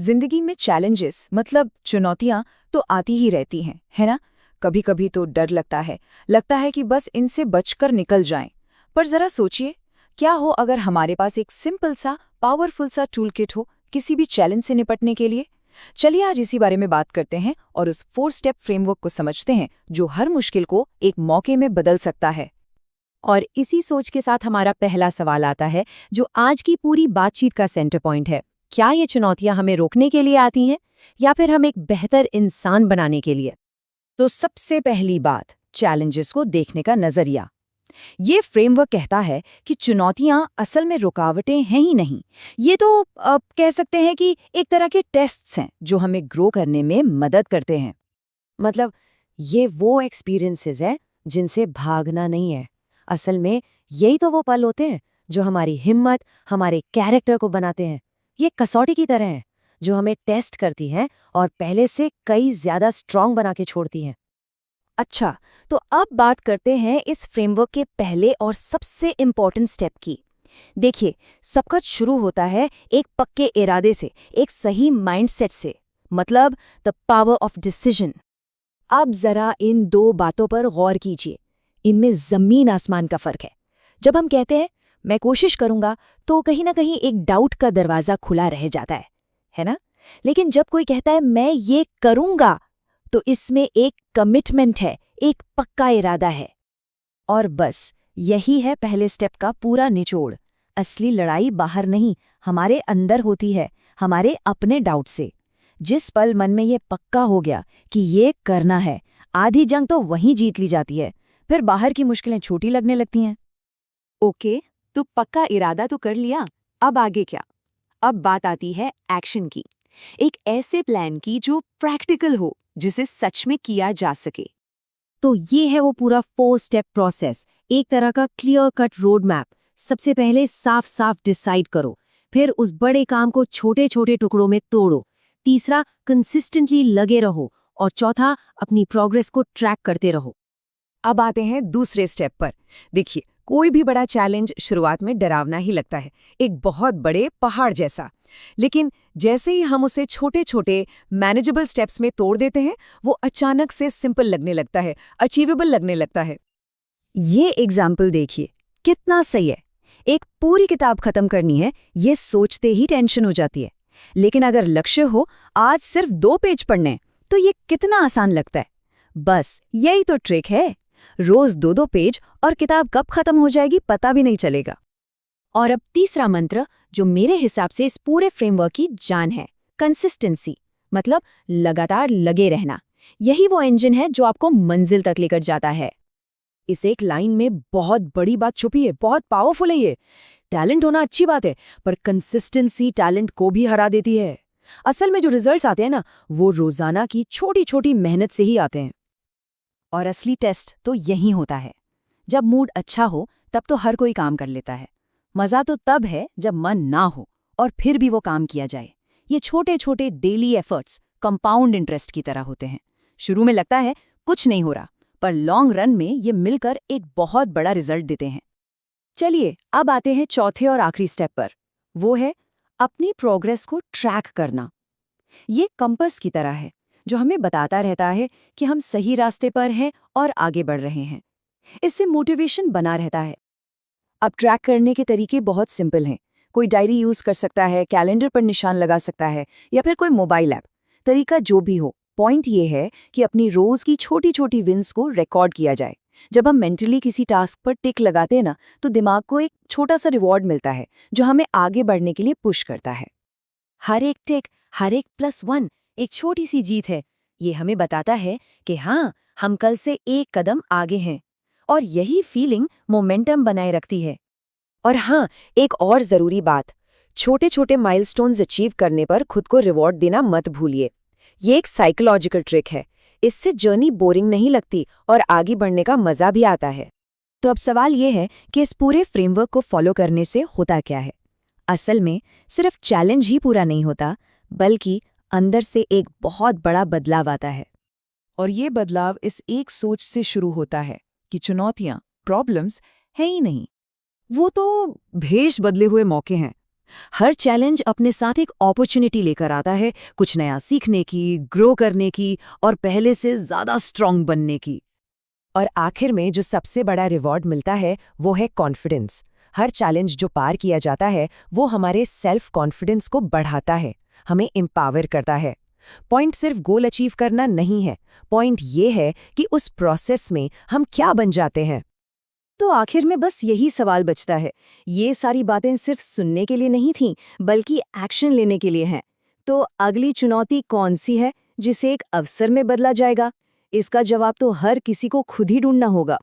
जिंदगी में चैलेंजेस मतलब चुनौतियां तो आती ही रहती हैं, है ना। कभी कभी तो डर लगता है कि बस इनसे बचकर निकल जाएं। पर जरा सोचिए, क्या हो अगर हमारे पास एक सिंपल सा पावरफुल सा टूल किट हो किसी भी चैलेंज से निपटने के लिए। चलिए आज इसी बारे में बात करते हैं और उस 4 स्टेप फ्रेमवर्क को समझते हैं जो हर मुश्किल को एक मौके में बदल सकता है। और इसी सोच के साथ हमारा पहला सवाल आता है, जो आज की पूरी बातचीत का सेंटर पॉइंट है। क्या ये चुनौतियां हमें रोकने के लिए आती हैं या फिर हम एक बेहतर इंसान बनाने के लिए? तो सबसे पहली बात, चैलेंजेस को देखने का नजरिया। ये फ्रेमवर्क कहता है कि चुनौतियां असल में रुकावटें हैं ही नहीं, ये तो कह सकते हैं कि एक तरह के टेस्ट्स हैं जो हमें ग्रो करने में मदद करते हैं। मतलब ये वो एक्सपीरियंसेस हैं जिनसे भागना नहीं है। असल में यही तो वो पल होते हैं जो हमारी हिम्मत, हमारे कैरेक्टर को बनाते हैं। ये कसौटी की तरह है जो हमें टेस्ट करती हैं और पहले से कई ज्यादा स्ट्रांग बना के छोड़ती हैं। अच्छा, तो अब बात करते हैं इस फ्रेमवर्क के पहले और सबसे इम्पोर्टेंट स्टेप की। देखिए, सब कुछ शुरू होता है एक पक्के इरादे से, एक सही माइंडसेट से, मतलब द पावर ऑफ डिसीजन। अब जरा इन दो बातों पर गौर कीजिए, इनमें जमीन आसमान का फर्क है। जब हम कहते हैं मैं कोशिश करूंगा, तो कहीं ना कहीं एक डाउट का दरवाजा खुला रह जाता है ना? लेकिन जब कोई कहता है मैं ये करूंगा, तो इसमें एक कमिटमेंट है, एक पक्का इरादा है। और बस यही है पहले स्टेप का पूरा निचोड़। असली लड़ाई बाहर नहीं, हमारे अंदर होती है, हमारे अपने डाउट से। जिस पल मन में ये पक्का हो गया कि ये करना है, आधी जंग तो वहीं जीत ली जाती है। फिर बाहर की मुश्किलें छोटी लगने लगती हैं। ओके, तो पक्का इरादा तो कर लिया, अब आगे क्या? अब बात आती है एक्शन की, एक ऐसे प्लान की जो प्रैक्टिकल हो, जिसे सच में किया जा सके। तो ये है वो पूरा 4 स्टेप प्रोसेस, एक तरह का क्लियर कट रोड मैप। सबसे पहले साफ साफ डिसाइड करो, फिर उस बड़े काम को छोटे छोटे टुकड़ों में तोड़ो। तीसरा, कंसिस्टेंटली लगे रहो। और चौथा, अपनी प्रोग्रेस को ट्रैक करते रहो। अब आते हैं दूसरे स्टेप पर। देखिए, कोई भी बड़ा चैलेंज शुरुआत में डरावना ही लगता है, एक बहुत बड़े पहाड़ जैसा। लेकिन जैसे ही हम उसे छोटे छोटे मैनेजेबल स्टेप्स में तोड़ देते हैं, वो अचानक से सिंपल लगने लगता है, अचीवेबल लगने लगता है। ये एग्जाम्पल देखिए, कितना सही है। एक पूरी किताब खत्म करनी है, ये सोचते ही टेंशन हो जाती है। लेकिन अगर लक्ष्य हो आज सिर्फ 2 पेज पढ़ने, तो ये कितना आसान लगता है। बस यही तो ट्रिक है, रोज 2-2 पेज और किताब कब खत्म हो जाएगी पता भी नहीं चलेगा। और अब तीसरा मंत्र, जो मेरे हिसाब से इस पूरे फ्रेमवर्क की जान है, कंसिस्टेंसी। मतलब लगातार लगे रहना। यही वो इंजन है जो आपको मंजिल तक लेकर जाता है। इस एक लाइन में बहुत बड़ी बात छुपी है, बहुत पावरफुल है ये। टैलेंट होना अच्छी बात है, पर कंसिस्टेंसी टैलेंट को भी हरा देती है। असल में जो रिजल्ट्स आते हैं ना, वो रोजाना की छोटी छोटी मेहनत से ही आते हैं। और असली टेस्ट तो यही होता है। जब मूड अच्छा हो तब तो हर कोई काम कर लेता है। मजा तो तब है जब मन ना हो और फिर भी वो काम किया जाए। ये छोटे छोटे डेली एफर्ट्स कंपाउंड इंटरेस्ट की तरह होते हैं। शुरू में लगता है कुछ नहीं हो रहा, पर लॉन्ग रन में ये मिलकर एक बहुत बड़ा रिजल्ट देते हैं। चलिए अब आते हैं चौथे और आखिरी स्टेप पर। वो है अपनी प्रोग्रेस को ट्रैक करना। ये कंपास की तरह है जो हमें बताता रहता है कि हम सही रास्ते पर हैं और आगे बढ़ रहे हैं। इससे मोटिवेशन बना रहता है। अब ट्रैक करने के तरीके बहुत सिंपल हैं। कोई डायरी यूज कर सकता है, कैलेंडर पर निशान लगा सकता है, या फिर कोई मोबाइल ऐप। तरीका जो भी हो, पॉइंट ये है कि अपनी रोज की छोटी छोटी विन्स को रिकॉर्ड किया जाए। जब हम मेंटली किसी टास्क पर टिक लगाते हैं ना, तो दिमाग को एक छोटा सा रिवॉर्ड मिलता है जो हमें आगे बढ़ने के लिए पुश करता है। हर एक टिक, हर एक +1 एक छोटी सी जीत है। ये हमें बताता है कि हाँ, हम कल से एक कदम आगे हैं। और यही फीलिंग मोमेंटम बनाए रखती है। और हाँ, एक और जरूरी बात, छोटे छोटे माइलस्टोन्स अचीव करने पर खुद को रिवॉर्ड देना मत भूलिए। ये एक साइकोलॉजिकल ट्रिक है। इससे जर्नी बोरिंग नहीं लगती और आगे बढ़ने का मजा भी आता है। तो अब सवाल ये है कि इस पूरे फ्रेमवर्क को फॉलो करने से होता क्या है। असल में सिर्फ चैलेंज ही पूरा नहीं होता, बल्कि अंदर से एक बहुत बड़ा बदलाव आता है। और ये बदलाव इस एक सोच से शुरू होता है कि चुनौतियां, प्रॉब्लम्स है ही नहीं, वो तो भेष बदले हुए मौके हैं। हर चैलेंज अपने साथ एक अपॉर्चुनिटी लेकर आता है, कुछ नया सीखने की, ग्रो करने की और पहले से ज़्यादा स्ट्रांग बनने की। और आखिर में जो सबसे बड़ा रिवॉर्ड मिलता है वो है कॉन्फिडेंस। हर चैलेंज जो पार किया जाता है वो हमारे सेल्फ कॉन्फिडेंस को बढ़ाता है, हमें एम्पावर करता है। पॉइंट सिर्फ गोल अचीव करना नहीं है, पॉइंट ये है कि उस प्रोसेस में हम क्या बन जाते हैं। तो आखिर में बस यही सवाल बचता है, ये सारी बातें सिर्फ सुनने के लिए नहीं थीं, बल्कि एक्शन लेने के लिए हैं। तो अगली चुनौती कौन सी है जिसे एक अवसर में बदला जाएगा? इसका जवाब तो हर किसी को खुद ही ढूंढना होगा।